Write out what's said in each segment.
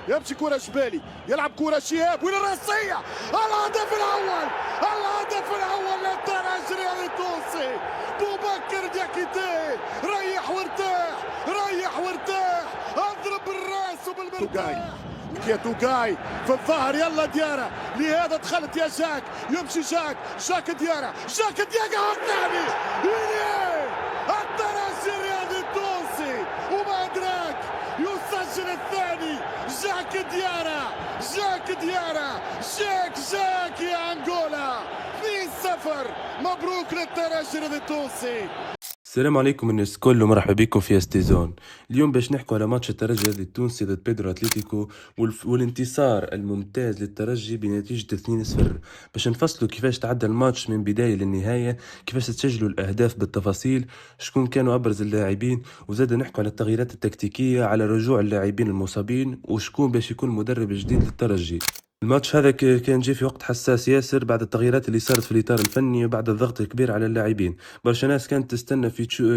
يمشي كرة جبالي، يلعب كرة شهاب وين الرأسية. الهدف الأول، الهدف الأول للترجي الرياضي التونسي. بوبكر دياكيتي ريح وارتاح، ريح وارتاح، اضرب بالراس وبالمرتاح. توقاي في الظهر، يلا ديارة، لهذا دخلت يا جاك، يمشي جاك ديارة، جاك ديارة الثاني. الترجي الرياضي التونسي وما أدراك يسجل الثاني. جاك ديارة جاك يا أنغولا. 2-0 مبروك للترجي الرياضي التونسي. السلام عليكم الناس الكل ومرحبا بكم في استيزون. اليوم باش نحكوا على ماتش الترجي التونسي ضد بيدرو اتليتيكو والانتصار الممتاز للترجي بنتيجة 2-0. باش نفصلوا كيفاش تعدى الماتش من بداية للنهاية، كيفاش تسجلوا الأهداف بالتفاصيل، شكون كانوا أبرز اللاعبين، وزاد نحكوا على التغييرات التكتيكية، على رجوع اللاعبين المصابين، وشكون باش يكون مدرب جديد للترجي. الماتش هذا كان جاي في وقت حساس ياسر بعد التغييرات اللي صارت في الإطار الفني وبعد الضغط الكبير على اللاعبين. برشا ناس كانت تستنى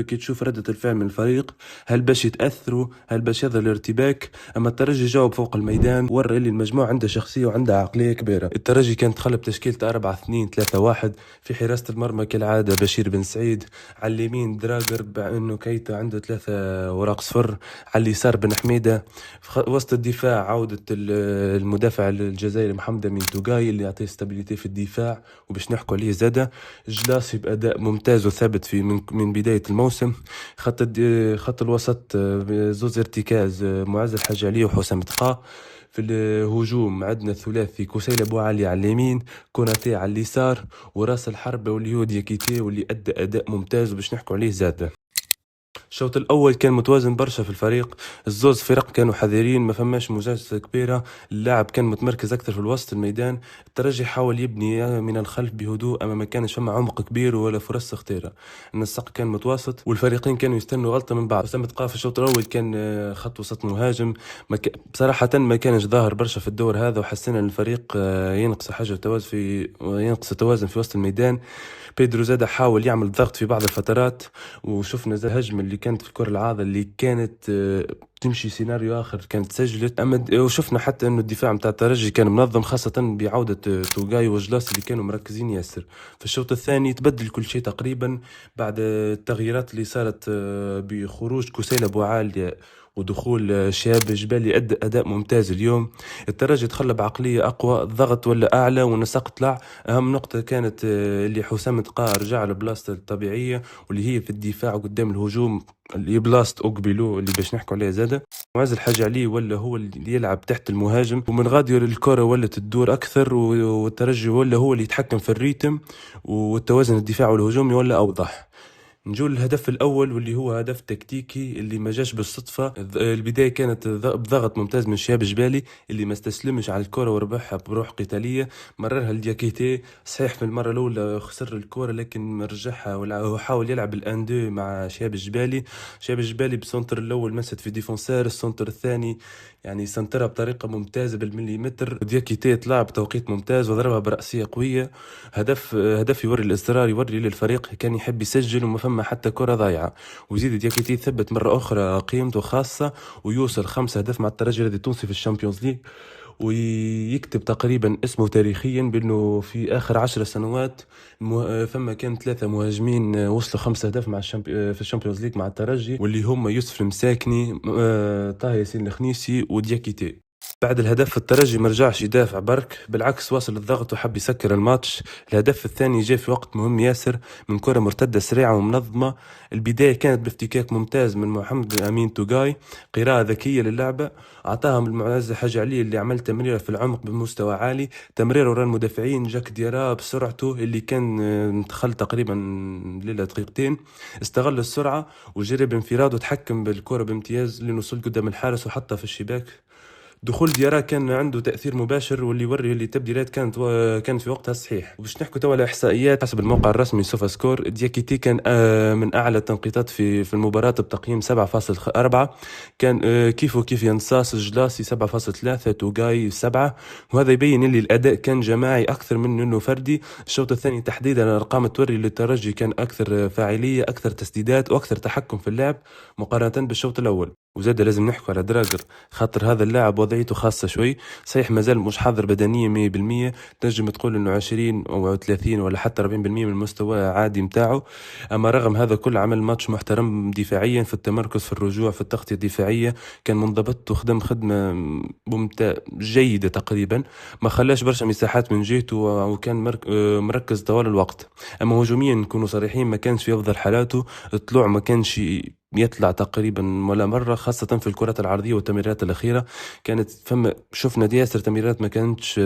كي تشوف ردة الفعل من الفريق، هل باش يتأثروا، هل باش يظهر الارتباك. أما الترجي جاوب فوق الميدان، ورى اللي المجموعة عندها شخصية وعندها عقلية كبيرة. الترجي كان تخلب تشكيلة 4-2-3-1 في حراسة المرمى كالعادة بشير بن سعيد، على اليمين دراجر بأنه كيتا عنده 3 أوراق صفر، على اليسار بن حميدة، وسط الدفاع عودة المدافع الجزائري محمد أمين توقاي اللي يعطيه ستابيليتي في الدفاع وباش نحكوا عليه زاده. جلاسي بأداء ممتاز وثابت في من بداية الموسم. خط الوسط زوز ارتكاز معز الحاج علي وحسام تقا. في الهجوم عندنا الثلاثي كوسيل ابو علي على اليمين، كوناتي على اليسار، وراس الحربة واللي هو دياكيتي واللي ادى اداء ممتاز وباش نحكوا عليه زاده. الشوط الاول كان متوازن برشا في الفريق، الزوز فرق كانوا حذرين، ما فماش مجازفه كبيره، اللاعب كان متمركز اكثر في الوسط الميدان. الترجي حاول يبني من الخلف بهدوء، اما ما كانش فما عمق كبير ولا فرص خطيره. النسق كان متوسط والفريقين كانوا يستنوا غلطه من بعض. حسام تقا في الشوط الاول كان خط وسط مهاجم، بصراحه ما كانش ظاهر برشا في الدور هذا، وحسينا ان الفريق ينقص حاجه ينقص التوازن في وسط الميدان. بيدرو زاد حاول يعمل ضغط في بعض الفترات، وشفنا زي الهجمه اللي كانت في الكره العارضه اللي كانت تمشي سيناريو اخر كانت سجلت. وشفنا حتى انه الدفاع متاع الترجي كان منظم، خاصه بعوده توقاي وجلاس اللي كانوا مركزين ياسر. في الشوط الثاني تبدل كل شيء تقريبا بعد التغييرات اللي صارت بخروج كوسيل ابو عالية ودخول شهاب جبالي أدى أداء ممتاز اليوم. الترجي تخلى بعقلية أقوى، الضغط ولا أعلى والنسق طلع. أهم نقطة كانت اللي حسام تقا رجع لبلاصته الطبيعية واللي هي في الدفاع قدام الهجوم، اللي بلاصة أقبلو اللي باش نحكوا عليه زادة. معز الحاج علي ولا هو اللي يلعب تحت المهاجم، ومن غادي الكرة ولت تدور أكثر، والترجي ولا هو اللي يتحكم في الريتم، والتوازن الدفاعي والهجومي ولا أوضح. نجول الهدف الأول واللي هو هدف تكتيكي اللي ما جاش بالصدفة. البداية كانت بضغط ممتاز من شهاب جبالي اللي ما استسلمش على الكرة وربحها بروح قتالية، مررها لدياكيتي. صحيح في المرة الأولى خسر الكرة لكن رجعها وحاول يلعب الان دو مع شهاب جبالي. شهاب جبالي بالسنتر الأول مسد في ديفونسير، السنتر الثاني يعني سنترها بطريقة ممتازة بالمليمتر. دياكيتي طلع بتوقيت ممتاز وضربها برأسية قوية. هدف يوري الإصرار، يوري للفريق كان يحب يسجل وما فما حتى كرة ضايعة. وزيد دياكيتي يثبت مرة أخرى قيمته خاصة ويوصل 5 أهداف مع الترجي الذي التونسي في الشامبيونز ليج، ويكتب تقريبا اسمه تاريخيا بأنه في آخر 10 سنوات فما كان 3 مهاجمين وصلوا 5 أهداف مع في الشامبيونز ليج مع الترجي، واللي هم يوسف المساكني، طه ياسين الخنيسي ودياكيتي. بعد الهدف الترجي مرجعش يدافع برك، بالعكس واصل الضغط وحب يسكر الماتش. الهدف الثاني جاء في وقت مهم ياسر من كرة مرتدة سريعة ومنظمة. البداية كانت بافتكاك ممتاز من محمد أمين توقاي، قراءة ذكية للعبة، أعطاهم المعز حاجة علي اللي عمل تمريرة في العمق بمستوى عالي، تمرير ورا المدافعين. جاك ديارا بسرعته اللي كان دخل تقريبا ليلة دقيقتين، استغل السرعة وجرب انفراد وتحكم بالكرة بامتياز لنوصل قدام الحارس وحطها في الشباك. دخول ديارا كان عنده تأثير مباشر واللي يوري اللي التبديلات كانت في وقتها صحيح. وباش نحكوا توا على احصائيات حسب الموقع الرسمي سوفا سكور، دياكيتي كان من اعلى التنقيطات في المباراة بتقييم 7.4، كان كيف ينصاص جلاسي 7.3، توقاي 7، وهذا يبين اللي الاداء كان جماعي اكثر من انه فردي. الشوط الثاني تحديدا الارقام توري للترجي كان اكثر فاعلية، اكثر تسديدات واكثر تحكم في اللعب مقارنة بالشوط الاول. وزاد لازم نحكوا على دراجر، خاطر هذا اللاعب وضعيته خاصة شوي. صحيح مازال مش حاضر بدنيا 100%، تنجم تقول انه 20 او 30 ولا حتى 40% من المستوى عادي متاعه. اما رغم هذا كل عمل ماتش محترم دفاعيا، في التمركز، في الرجوع، في التغطية الدفاعية، كان منضبط وخدم خدمة جيدة تقريبا. ما خلاش برشا مساحات من جهته، وكان مركز طوال الوقت. اما هجوميا نكونوا صريحين، ما كانش في افضل حالاته. الطلوع ما كانش يطلع تقريبا ولا مرة، خاصة في الكرات العرضية والتمريرات الأخيرة. كانت شفنا ياسر تمريرات ما كانتش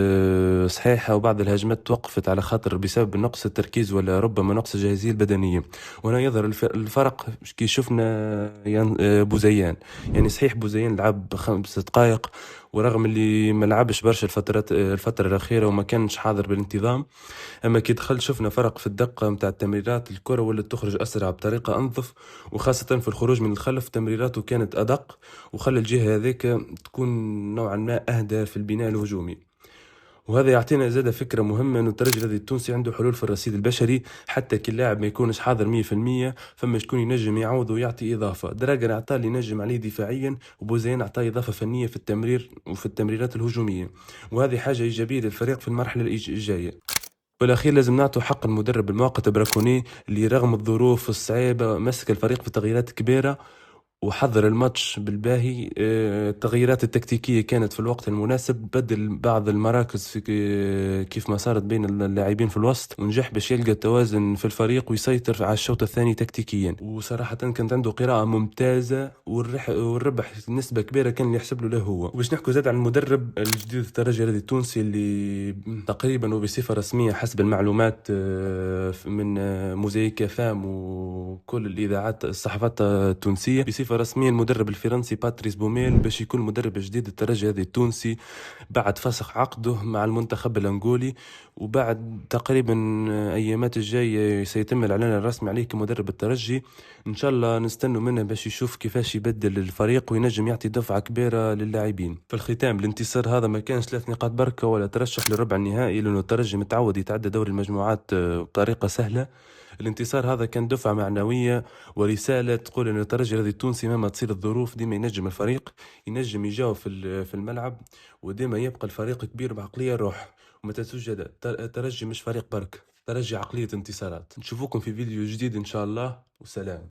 صحيحة، وبعض الهجمات توقفت على خاطر بسبب نقص التركيز ولا ربما نقص الجاهزية البدنية. وهنا يظهر الفرق كي شفنا بوزيان. يعني صحيح بوزيان لعب 5 دقائق، ورغم اللي ما لعبش برشا الفترة الأخيرة وما كانش حاضر بالانتظام، اما كي دخل شفنا فرق في الدقة متاع التمريرات. الكرة ولات تخرج اسرع بطريقة انظف، وخاصة في الخروج من الخلف تمريراته كانت ادق، وخلى الجهة هذيك تكون نوعا ما اهدى في البناء الهجومي. وهذا يعطينا زاد فكرة مهمة، انه الترجي الرياضي التونسي عنده حلول في الرصيد البشري. حتى كي اللاعب ما يكونش حاضر 100%، فما شكون ينجم يعوض ويعطي اضافة. دراجر عطاه اللي ينجم عليه دفاعيا، وبوزين عطاه اضافة فنية في التمرير وفي التمريرات الهجومية، وهذه حاجة ايجابية للفريق في المرحلة الجاية. بالاخير لازم نعطوا حق المدرب المؤقت براكوني، اللي رغم الظروف الصعيبه مسك الفريق في تغييرات كبيره وحضر الماتش بالباهي. التغييرات التكتيكية كانت في الوقت المناسب، بدل بعض المراكز في كيف ما صارت بين اللاعبين في الوسط، ونجح باش يلقى التوازن في الفريق ويسيطر على الشوط الثاني تكتيكيا. وصراحة كانت عنده قراءة ممتازة، والربح نسبة كبيرة كان اللي يحسب له هو. وباش نحكوا زاد عن المدرب الجديد الترجي الرياضي التونسي، اللي تقريبا وبصفة رسمية حسب المعلومات من موزايك فام وكل الإذاعات الصحافات التونسية، بصفة رسميا المدرب الفرنسي باتريس بوميل باش يكون مدرب جديد الترجي هذا التونسي، بعد فسخ عقده مع المنتخب الأنغولي. وبعد تقريبا أيامات الجاية سيتم الإعلان الرسمي عليه كمدرب الترجي. إن شاء الله نستنوا منه باش يشوف كيفاش يبدل الفريق وينجم يعطي دفعة كبيرة للاعبين. في الختام، الانتصار هذا ما كانش 3 نقاط بركة ولا ترشح للربع النهائي، لأنه الترجي متعود يتعدى دوري المجموعات بطريقة سهلة. الانتصار هذا كان دفعة معنوية ورسالة تقول أن الترجي الذي التونسي مهما تصير الظروف ديما ينجم الفريق، ينجم يجاوب في الملعب، وديما يبقى الفريق كبير بعقلية روح. وما تنسوش الترجي مش فريق برك، ترجي عقلية انتصارات. نشوفوكم في فيديو جديد إن شاء الله، وسلام.